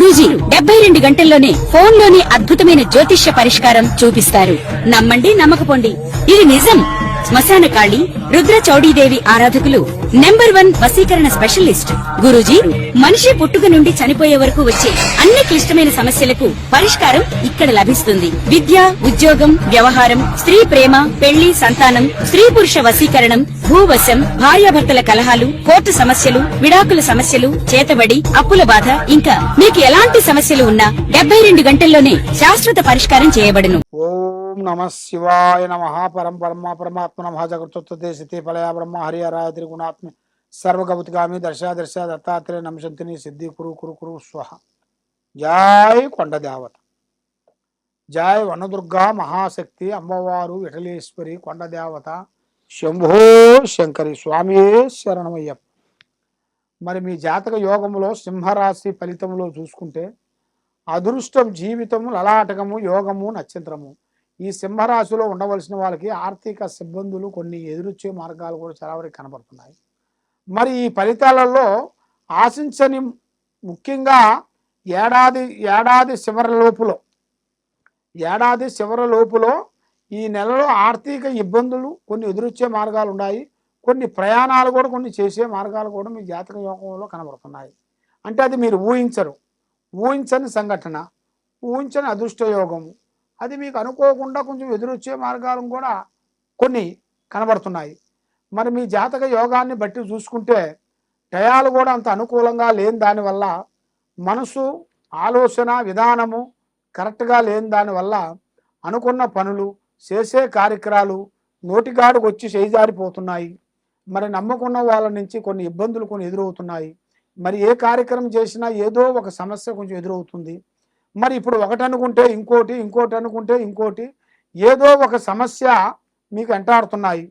గురూజీ 72 గంటల్లోనే ఫోన్ లోని అద్భుతమైన జ్యోతిష్య పరిష్కారం చూపిస్తారు. నమ్మండి, నమ్మకపోండి, ఇది నిజం. శ్మశాన కాళి రుద్ర చౌడీదేవి ఆరాధకులు నంబర్ 1 వశీకరణ స్పెషలిస్ట్. గురూజీ మనిషి పుట్టుక నుండి చనిపోయే వరకు వచ్చే అన్ని క్లిష్టమైన సమస్యలకు పరిష్కారం ఇక్కడ లభిస్తుంది. విద్య, ఉద్యోగం, వ్యవహారం, స్త్రీ ప్రేమ, పెళ్లి, సంతానం, స్త్రీ పురుష వశీకరణం, భూవశం, భార్యాభర్తల కలహాలు, కోర్టు సమస్యలు, విడాకుల సమస్యలు, చేతబడి, అప్పుల బాధ, ఇంకా మీకు ఎలాంటి సమస్యలు ఉన్నా 72 గంటల్లోనే శాశ్వత పరిష్కారం చేయబడును. ఓం నమ శివాయ నమ పరం పరమాత్మ నమ జగత్తే సితే ఫలయ బ్రహ్మ హరిహరాయ త్రిగుణాత్మ సర్వగౌతిగామి దర్శ దత్తాత్రేయ నమశంతిని సిద్ధి కురు కురు కురు స్వహ. జై కొండ దేవత, జై వనదుర్గా మహాశక్తి అమ్మవారు విఠలేశ్వరి కొండ దేవత శంభో శంకరి స్వామియే శరణమయ్యప్ప. మరి మీ జాతక యోగములో సింహరాశి ఫలితంలో చూసుకుంటే అదృష్టం, జీవితము, లలాటకము, యోగము, నక్షత్రము. ఈ సింహరాశిలో ఉండవలసిన వాళ్ళకి ఆర్థిక ఇబ్బందులు, కొన్ని ఎదురొచ్చే మార్గాలు కూడా చాలా వరకు కనబడుతున్నాయి. మరి ఈ ఫలితాలలో ఆశించని, ముఖ్యంగా ఏడాది చివరి లోపులో ఈ నెలలో ఆర్థిక ఇబ్బందులు కొన్ని ఎదురొచ్చే మార్గాలు ఉన్నాయి. కొన్ని ప్రయాణాలు కూడా, కొన్ని చేసే మార్గాలు కూడా మీ జాతక యోగంలో కనబడుతున్నాయి. అంటే అది మీరు ఊహించని సంఘటన, ఊహించని అదృష్ట యోగము, అది మీకు అనుకోకుండా కొంచెం ఎదురొచ్చే మార్గాలు కూడా కొన్ని కనబడుతున్నాయి. మరి మీ జాతక యోగాన్ని బట్టి చూసుకుంటే టయాలు కూడా అంత అనుకూలంగా లేని దానివల్ల, మనసు ఆలోచన విధానము కరెక్ట్గా లేని దానివల్ల అనుకున్న పనులు, చేసే కార్యక్రమాలు నోటిగాడుకు వచ్చి చేజారిపోతున్నాయి. మరి నమ్మకున్న వాళ్ళ నుంచి కొన్ని ఇబ్బందులు కొన్ని ఎదురవుతున్నాయి. మరి ఏ కార్యక్రమం చేసినా ఏదో ఒక సమస్య కొంచెం ఎదురవుతుంది. మరి ఇప్పుడు ఒకటి అనుకుంటే ఇంకోటి, ఇంకోటి అనుకుంటే ఇంకోటి, ఏదో ఒక సమస్య మీకు వెంటాడుతున్నాయి.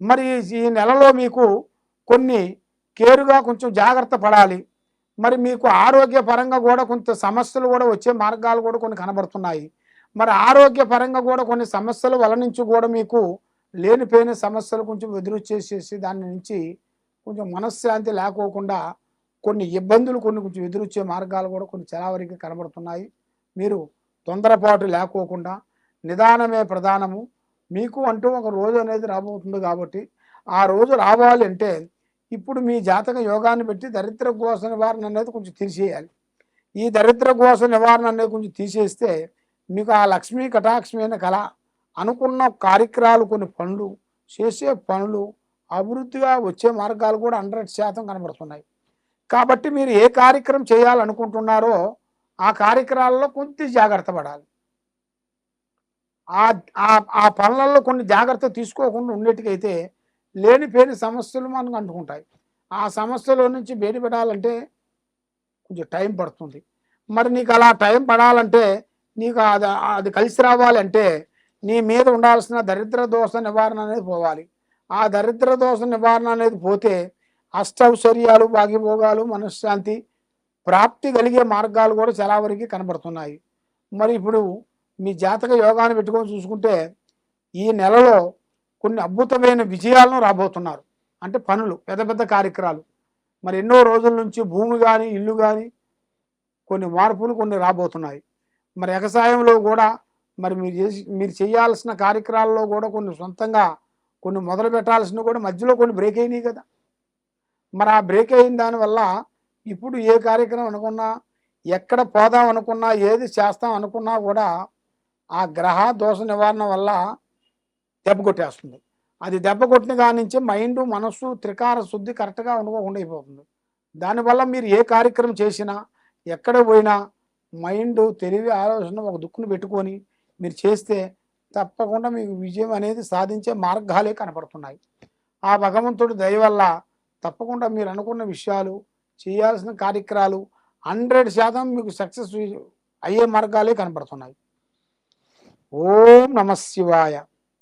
మరి ఈ నెలలో మీకు కొన్ని కేరుగా కొంచెం జాగ్రత్త పడాలి. మరి మీకు ఆరోగ్యపరంగా కూడా కొంత సమస్యలు కూడా వచ్చే మార్గాలు కూడా కొన్ని కనబడుతున్నాయి. మరి ఆరోగ్యపరంగా కూడా కొన్ని సమస్యల వల్ల నుంచి కూడా మీకు లేనిపోయిన సమస్యలు కొంచెం ఎదురొచ్చేసేసి దాని నుంచి కొంచెం మనశ్శాంతి లేకోకుండా కొన్ని ఇబ్బందులు కొంచెం ఎదురొచ్చే మార్గాలు కూడా కొన్ని చాలా వరకు కనబడుతున్నాయి. మీరు తొందరపాటు లేకోకుండా నిదానమే ప్రధానము. మీకు అంటూ ఒక రోజు అనేది రాబోతుంది కాబట్టి ఆ రోజు రావాలి అంటే ఇప్పుడు మీ జాతక యోగాన్ని బట్టి దరిద్ర ఘోష నివారణ అనేది కొంచెం తీసేయాలి. ఈ దరిద్ర ఘోష నివారణ అనేది కొంచెం తీసేస్తే మీకు ఆ లక్ష్మీ కటాక్షమైన కళ, అనుకున్న కార్యక్రమాలు, కొన్ని పనులు, చేసే పనులు అభివృద్ధిగా వచ్చే మార్గాలు కూడా 100% కనబడుతున్నాయి. కాబట్టి మీరు ఏ కార్యక్రమం చేయాలనుకుంటున్నారో ఆ కార్యక్రమాలలో కొంచెం జాగ్రత్త పడాలి. ఆ పనులలో కొన్ని జాగ్రత్త తీసుకోకుండా ఉండేటికైతే లేనిపోయిన సమస్యలు మనకు అంటుకుంటాయి. ఆ సమస్యలో నుంచి బయటపడాలంటే కొంచెం టైం పడుతుంది. మరి నీకు అలా టైం పడాలంటే, నీకు అది కలిసి రావాలంటే నీ మీద ఉండాల్సిన దరిద్ర దోష నివారణ అనేది పోవాలి. ఆ దరిద్ర దోష నివారణ అనేది పోతే అష్టౌశ్వర్యాలు, భాగ్యభోగాలు, మనశ్శాంతి ప్రాప్తి కలిగే మార్గాలు కూడా చాలా వరకు కనబడుతున్నాయి. మరి ఇప్పుడు మీ జాతక యోగాన్ని పెట్టుకొని చూసుకుంటే ఈ నెలలో కొన్ని అద్భుతమైన విజయాలను రాబోతున్నారు. అంటే పనులు, పెద్ద పెద్ద కార్యక్రమాలు, మరి ఎన్నో రోజుల నుంచి భూమి కానీ, ఇల్లు కానీ కొన్ని మార్పులు కొన్ని రాబోతున్నాయి. మరి వ్యవసాయంలో కూడా మరి మీరు చేయాల్సిన కార్యక్రమాల్లో కూడా కొన్ని సొంతంగా కొన్ని మొదలు పెట్టాల్సినవి కూడా మధ్యలో కొన్ని బ్రేక్ అయినాయి కదా. మరి ఆ బ్రేక్ అయిన దానివల్ల ఇప్పుడు ఏ కార్యక్రమం అనుకున్నా, ఎక్కడ పోదాం అనుకున్నా, ఏది చేస్తాం అనుకున్నా కూడా ఆ గ్రహ దోష నివారణ వల్ల దెబ్బ కొట్టేస్తుంది. అది దెబ్బ కొట్టిన కాడి నుంచి మైండ్, మనస్సు త్రికార శుద్ధి కరెక్ట్గా ఉండకుండా అయిపోతుంది. దానివల్ల మీరు ఏ కార్యక్రమం చేసినా, ఎక్కడ పోయినా మైండ్, తెలివి, ఆలోచన ఒక దుక్కును పెట్టుకొని మీరు చేస్తే తప్పకుండా మీకు విజయం అనేది సాధించే మార్గాలే కనపడుతున్నాయి. ఆ భగవంతుడి దయ వల్ల తప్పకుండా మీరు అనుకున్న విషయాలు, చేయాల్సిన కార్యక్రమాలు 100% మీకు సక్సెస్ అయ్యే మార్గాలే కనపడుతున్నాయి. ఓం నమ శివాయ.